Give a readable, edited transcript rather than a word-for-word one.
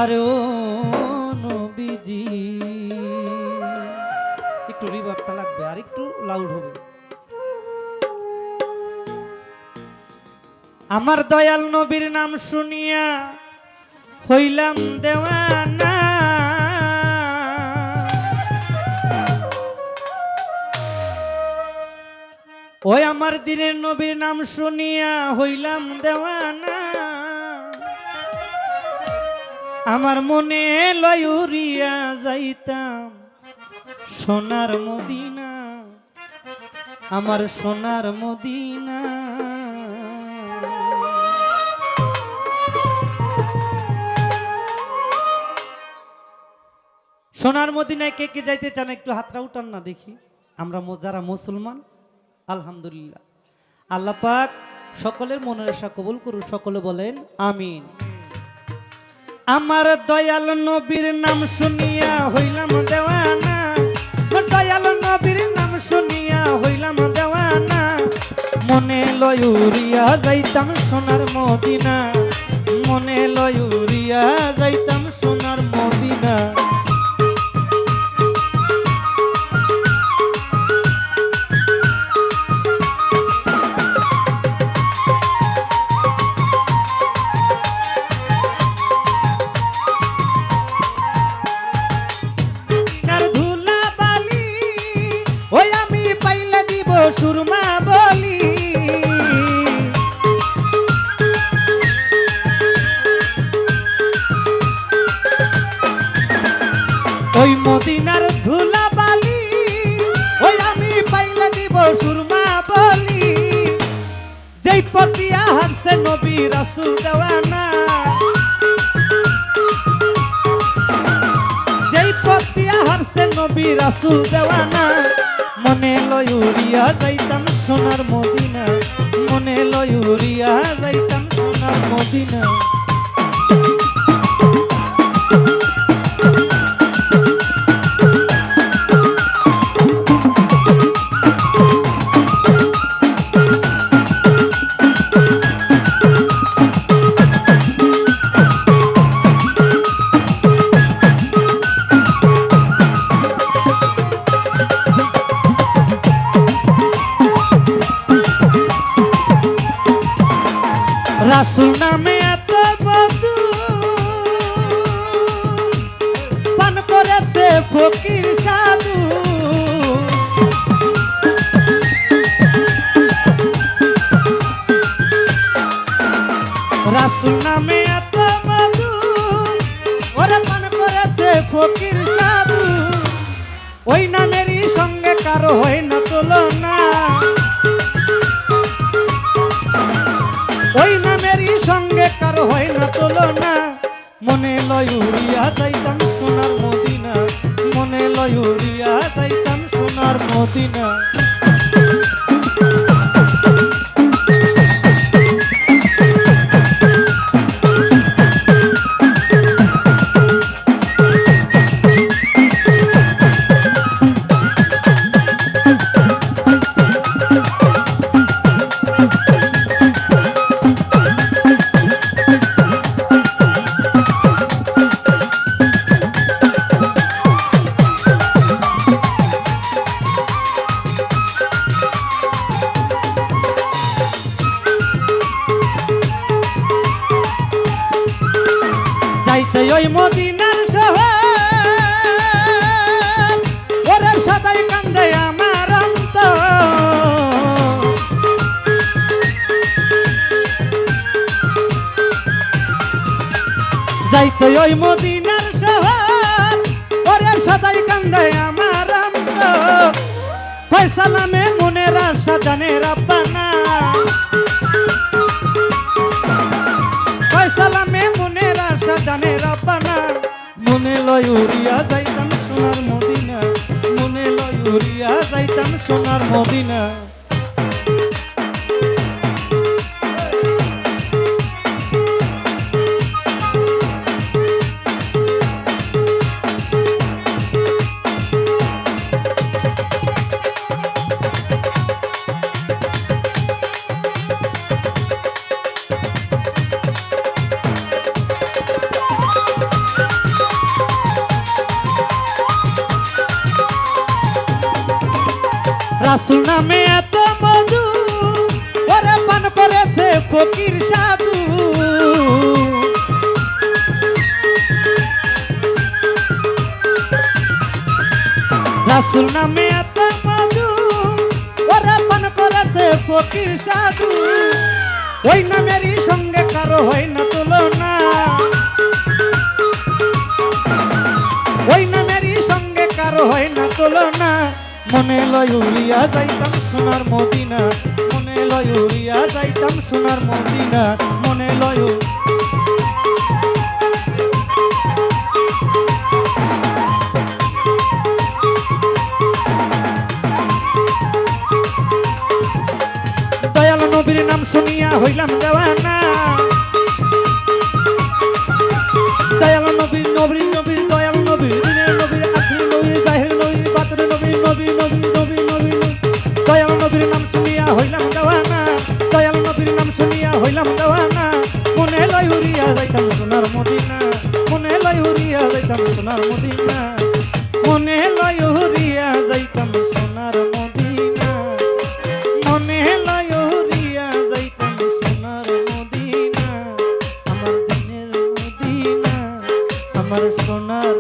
আরে ও নবীজি, একটু রিভার্বটা লাগবে আর একটু লাউড হবে। আমার দয়াল নবীর নাম শুনিয়া হইলাম দেওয়ানা, ওই আমার দিনের নবীর নাম শুনিয়া হইলাম দেওয়ানা। আমার মনে লয়ুরিয়া যাইতাম সোনার মদিনা, আমার সোনার মদিনা। সোনার মদিনায় কে কে যাইতে চান একটু হাতটা উঠান না দেখি। আমরা যারা মুসলমান আলহামদুলিল্লাহ, আল্লাহ পাক সকলের মনের আশা কবুল করুন, সকলে বলেন আমিন। আমার দয়াল নবীর নাম শুনিয়া হইলাম দেওয়ানা, দয়াল নবীর নাম শুনিয়া হইলাম দেওয়ানা। মনে লয়ুরিয়া যাইতাম সোনার মদিনা, মনে লয়ুরিয়া যাইতাম সোনার মদিনা। সুরমা বলি ওই মদিনার ধুলা বালি, ওই আমি পাইলে দিব সুরমা বলি। যেই পতিয়া হাসছে নবী রাসূল দেওয়ানা, যেই পতিয়া হাসছে নবী রাসূল দেওয়ানা। মনে লয়ুরিয়া যাইতাম সোনার মদিনা, মনে লয়ুরিয়া যাইতাম সোনার মদিনা। রাসূল নামে এত মধু পান করেছে ফকির সাধু। রাসূল নামে এত মধু ওরে পান করেছে ফকির সাধু। ওই নামেরই সঙ্গে কারো হয় না তুলনা, ওই নামেরই সঙ্গে কারো হয় না তুলনা। মনে লয়ুরিয়া যাইতাম সোনার মদিনা, মনে লয়ুরিয়া যাইতাম সোনার মদিনা। ওই মদিনার শহর ওরে সদাই কান্দে আমার অন্তর। যাইতে ওই মদিনার শহর ওরে সদাই কান্দে আমার অন্তর। ফয়সালামে মনের আশা জানে রাব্বানা, ফয়সালামে মনের আশা জানে রাব্বানা। মনে লয়ুরিয়া যাইতাম সোনার মদিনা, মনে লয়ুরিয়া যাইতাম সোনার মদিনা। রাসূল নামে এত মধু ওরে পান করেছে ফকির সাধু রাসূল নামে এত মধু ওরে পান করেছে ফকির সাধু ওই নামেরই সঙ্গে কারো হয় না তুলনা ওই নামেরই সঙ্গে কারো হয় না তুলনা মনে লয় উড়িয়া যাইতাম সোনার মদিনা মনে লয় উড়িয়া যাইতাম সোনার মদিনা মনে লয় দয়াল নবীর নাম শুনিয়া হইলাম দেওয়ানা দয়াল নবীর নবীর নবীর দয়াল নবীর দিনের নবীর আখির নবীর জাহির নবীর বাতের নবীর নবী নবী নবী নবী দয়াল নবীর নাম শুনিয়া হইলাম দেওয়ানা দয়াল নবীর নাম শুনিয়া হইলাম দেওয়ানা মনে লয় উড়িয়া যাইতাম সোনার মদিনা মনে লয় উড়িয়া যাইতাম সোনার মদিনা মনে লয় উড়িয়া যাইতাম সোনার মদিনা মনে লয় উড়িয়া যাইতাম সোনার মদিনা আমার দিনের মদিনা আমার সোনার